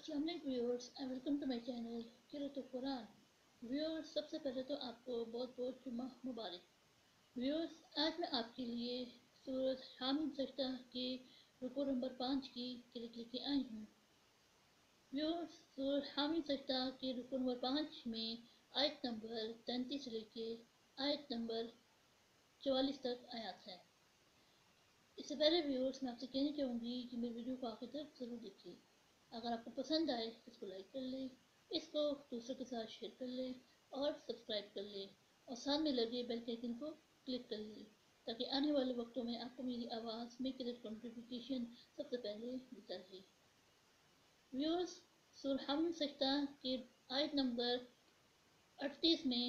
अस्सलाम वालेकुम viewers and welcome to my channel Qirat Quran. Viewers, सबसे पहले तो आपको बहुत बहुत जुम्मा मुबारक। व्यूअर्स, आज मैं आपके लिए सूरत हामिम सजदा के रुकू नंबर 5 की किरत लेके आई हूँ। व्यूअर्स, सूरत हामिम सजदा के रुकू नंबर 5 में आयत नंबर 33 से लेके आयत नंबर 44 तक आयात है। इससे पहले व्यूअर्स, मैं आपसे कहना चाहूँगी कि मेरी वीडियो को आखिर तक ज़रूर देखिए। अगर आपको पसंद आए तो इसको लाइक कर लें, इसको दूसरों के साथ शेयर कर लें और सब्सक्राइब कर लें और साथ में लगे बेल के आइकन को क्लिक कर लें ताकि आने वाले वक्तों में आपको मेरी आवाज़ में क्लिक नोटिफिकेशन सबसे पहले मिलता रहे। व्यूअर्स, सूरह हम सजदा के आयत नंबर 38 में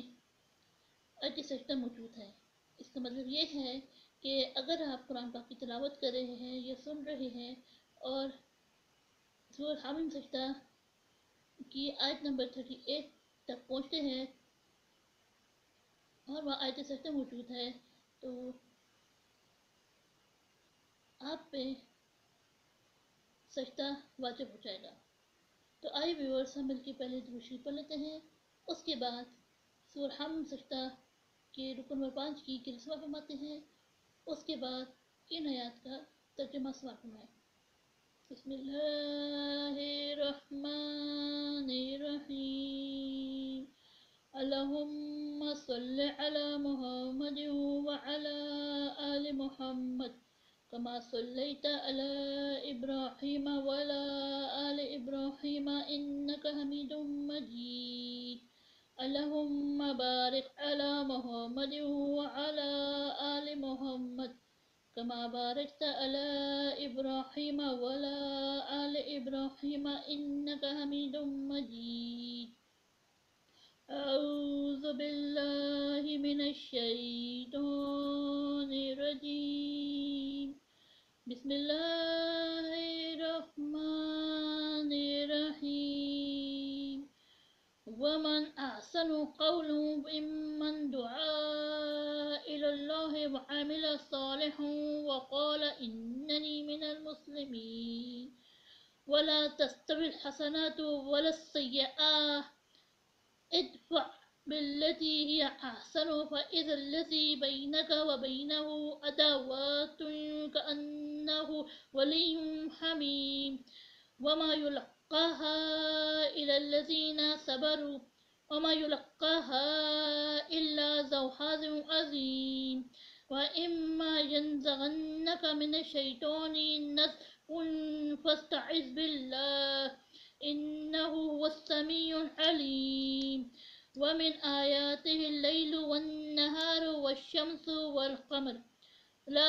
आयत सजदा मौजूद है। इसका मतलब ये है कि अगर आप कुरान पाक की तिलावत कर रहे हैं या सुन रहे हैं और सूरह हामिम सजदा की आयत नंबर 38 तक पहुँचते हैं और वहाँ आयत सजदा मौजूद है तो आप पे सजदा वाजिब हो जाएगा। तो आइए व्यूअर्स, हम मिलकर पहले दुरूद शरीफ पढ़ लेते हैं। उसके बाद सूरह हामिम सजदा के रुकन नंबर 5 की किरत फरमाते हैं। उसके बाद इन आयात का तर्जुमा समाअत फरमाएं। बिस्मिल्लाहिर्रहमानिर्रहीम। अल्लाहुम्मा सल्लि अला मुहम्मद व अला आलि मुहम्मद कमा सल्लैता अला इब्राहीम व अला आलि इब्राहीम इन्नका हमीदुम मजीद। अल्लाहुम्मा बारिक अला मुहम्मद व अला आलि मुहम्मद कमा बारकता अला इब्राहीम व अला आलि इब्राहीम इन्नका हमीदुम मजीद। अऊज़ु बिल्लाहि मिनश शैतानिर रजीम। बिस्मिल्लाहिर्रहमानिर रहीम। वमन अहसनु क़ौलन मिम्मन दुआ इलल्लाहि व अमिला सालिहन व क़ाल इन्ननी मिनल मुस्लिमीन। वला तस्तविल हसनातु वलस्सय्यआह इदफ़अ बिल्लती हिय अहसनु फ़इज़ा लज़ी बैनक व बैनहु अदावतुन कअन्नहु वलिय्युन हमीम। वमा युलक़्क़ाहा इल्लल्लज़ीना सबरू वमा युलक़्क़ाहा इल्ला ज़ू हज़्ज़िन अज़ीम। व इम्मा यंज़ग़न्नक मिनश शैतानि नज़ग़ुन फ़स्तइज़ बिल्लाह इन्नहु हुवस्समीउल अलीम। वमिन आयातिहिल लैलु वन्नहारु वश्शम्सु वल्क़मर ला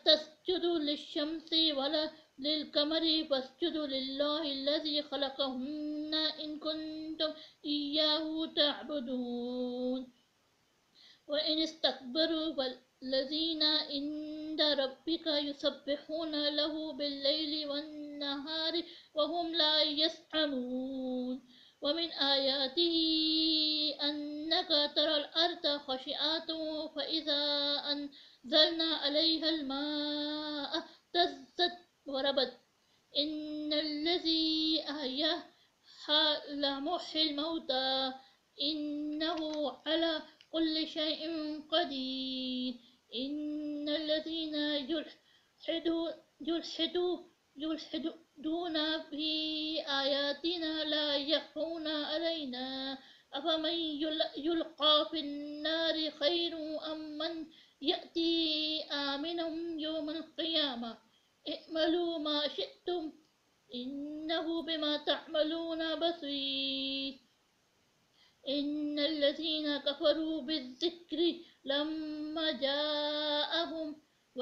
तस्जुदू लिश्शम्सि वला लिलक़मरि वस्जुदू लिल्लाहि लज़ी ख़लक़हुन्ना इन कुन्तुम इय्याहु तअबुदून। व इन इस्तकबरू फल्लज़ीना इंद रब्बिका युसब्बिहूना लहू बिल्लैलि वन्नहारि वहुम ला यसअमून। वमिन आयातिही अन्नका तरल अर्द ख़ाशिअतन फ़इज़ा अंज़लना अलैहल माअ इह्तज़्ज़त व रबत इन्नल्लज़ी अहयाहा लमुह्यिल मौता इन्नहु अला कुल्लि शैइन क़दीर। इन्नल्लज़ीना युल्हिदूना फ़ी आयातिना ला यख़फ़ूना अलैना अफ़मन युल्क़ा फ़िन्नारि ख़ैरुन अम्मन यअती आमिनन यौमल क़ियामह। इअमलू मा शिअ्तुम इन्नहु बिमा तअमलून बसीर। इन्नल्लज़ीना कफ़रू बिज़्ज़िक्रि लम्मा जाअहुम व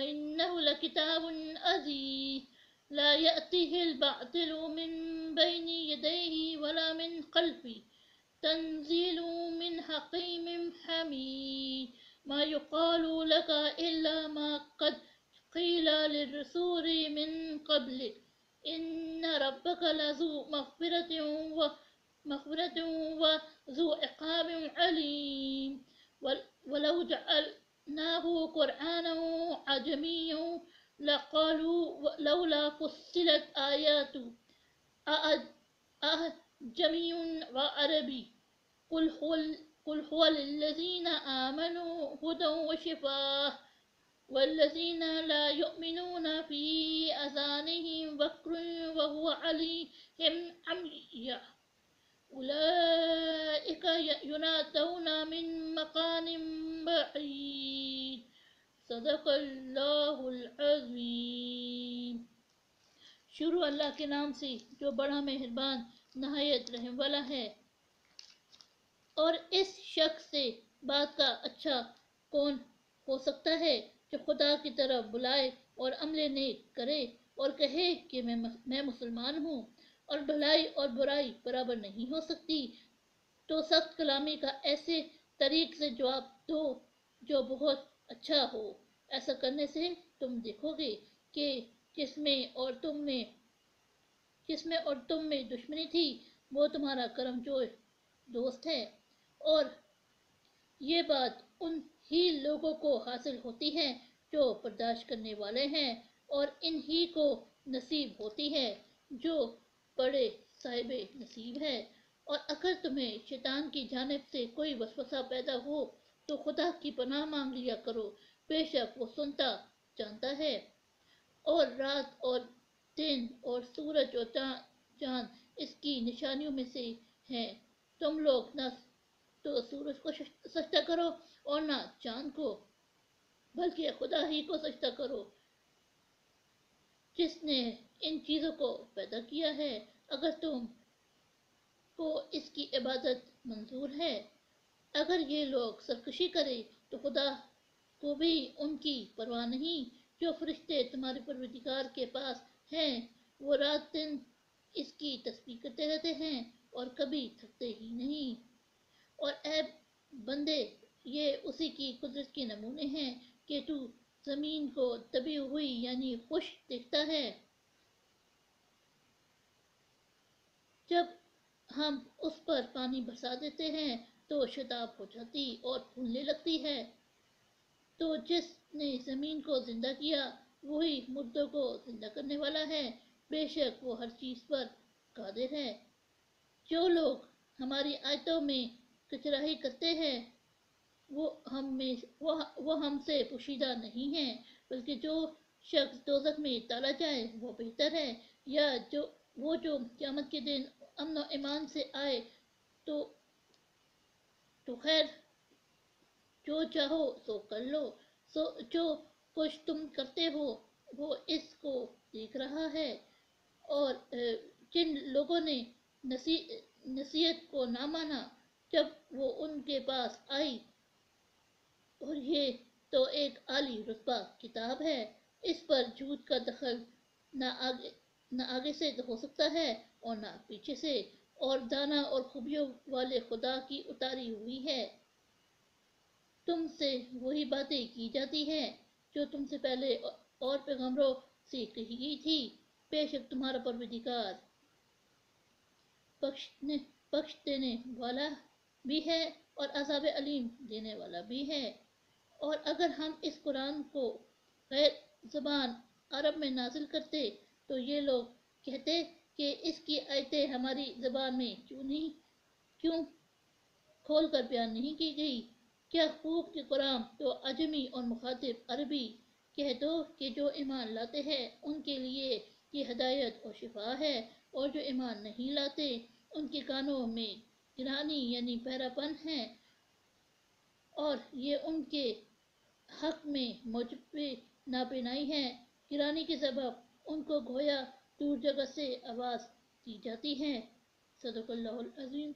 इन्नहु लकिताबुन अज़ीज़ ला यअतीहिल बातिलु मिन बैनि यदैहि वला मिन ख़ल्फ़िही तंज़ीलुम मिन हकीमिम हमीद। मा युक़ालु लका इल्ला मा क़द क़ील लिर्रुसूलि मिन क़ब्लिक इन्न रब्बका लज़ू मग़फ़िरतिन व ज़ू इक़ाबिन अलीम। वलौ जअलनाहु क़ुरआनन अजमिय्यन لقالوا لولا فصلت آياته أعجمي وعربي قل هو للذين آمنوا هدى وشفاء والذين لا يؤمنون في آذانهم وقر وهو عليهم عمي أولئك ينادون من مكان بعيد صدق اللہ العظیم۔ شروع اللہ کے نام سے جو بڑا مہربان نہایت رحم والا ہے۔ اور اس شخص سے بات کا اچھا کون ہو سکتا ہے جو خدا کی طرف بلائے اور عمل نیک کرے اور کہے کہ میں مسلمان ہوں، اور بھلائی اور برائی برابر نہیں ہو سکتی، تو سخت کلامی کا ایسے طریق سے جواب دو جو بہت اچھا ہو۔ ایسا کرنے سے تم دیکھو گے کہ جس میں اور تم میں دشمنی تھی وہ تمہارا کرم جوش دوست ہے، اور یہ بات ان ہی لوگوں کو حاصل ہوتی ہے جو برداشت کرنے والے ہیں، اور ان ہی کو نصیب ہوتی ہے جو بڑے صاحب نصیب ہے۔ اور اگر تمہیں شیطان کی جانب سے کوئی وسوسہ پیدا ہو تو خدا کی پناہ مانگ لیا کرو، بے شک وہ سنتا جانتا ہے۔ اور رات اور دن اور سورج اور چاند اس کی نشانیوں میں سے ہیں۔ تم لوگ نہ تو سورج کو سجدہ کرو اور نہ چاند کو، بلکہ خدا ہی کو سجدہ کرو جس نے ان چیزوں کو پیدا کیا ہے، اگر تم کو اس کی عبادت منظور ہے۔ اگر یہ لوگ سرکشی کریں تو خدا کو بھی ان کی پرواہ نہیں۔ جو فرشتے تمہارے پروردگار کے پاس ہیں وہ رات دن اس کی تسبیح کرتے رہتے ہیں اور کبھی تھکتے ہی نہیں۔ اور اے بندے، یہ اسی کی قدرت کے نمونے ہیں کہ تو زمین کو دبی ہوئی یعنی خشک دیکھتا ہے، جب ہم اس پر پانی برسا دیتے ہیں تو شتاب ہو جاتی اور پھولنے لگتی ہے۔ تو جس نے زمین کو زندہ کیا وہی مردوں کو زندہ کرنے والا ہے، بے شک وہ ہر چیز پر قادر ہے۔ جو لوگ ہماری آیتوں میں کچراہی کرتے ہیں وہ ہم سے پوشیدہ نہیں ہیں، بلکہ جو شخص دوزخ میں ڈالا جائے وہ بہتر ہے، یا وہ جو قیامت کے دن امن و ایمان سے آئے تو خیر، جو چاہو سو کر لو، جو کچھ تم کرتے ہو وہ اس کو دیکھ رہا ہے۔ اور جن لوگوں نے نصیحت کو نہ مانا جب وہ ان کے پاس آئی، اور یہ تو ایک عالی رتبہ کتاب ہے، اس پر جھوٹ کا دخل نہ آگے سے ہو سکتا ہے اور نہ پیچھے سے، اور دانا اور خوبیوں والے خدا کی اتاری ہوئی ہے۔ تم سے وہی باتیں کی جاتی ہیں جو تم سے پہلے اور پیغمبروں سے کہی گئی تھی، بے شک تمہارا پروردگار بخش دینے والا بھی ہے اور عذاب علیم دینے والا بھی ہے۔ اور اگر ہم اس قرآن کو غیر زبان عرب میں نازل کرتے تو یہ لوگ کہتے کہ اس کی آیتیں ہماری زبان میں کیوں کھول کر بیان نہیں کی گئی؟ کیا خوب کہ قرآن تو عجمی اور مخاطب عربی، کہہ دو کہ جو ایمان لاتے ہیں ان کے لیے یہ ہدایت اور شفا ہے، اور جو ایمان نہیں لاتے ان کے کانوں میں گرانی یعنی بہرا پن ہے، اور یہ ان کے حق میں موجب نابینائی ہے۔ گرانی کے سبب ان کو گویا دور جگہ سے آواز دی جاتی ہے۔ صدق اللہ العظیم۔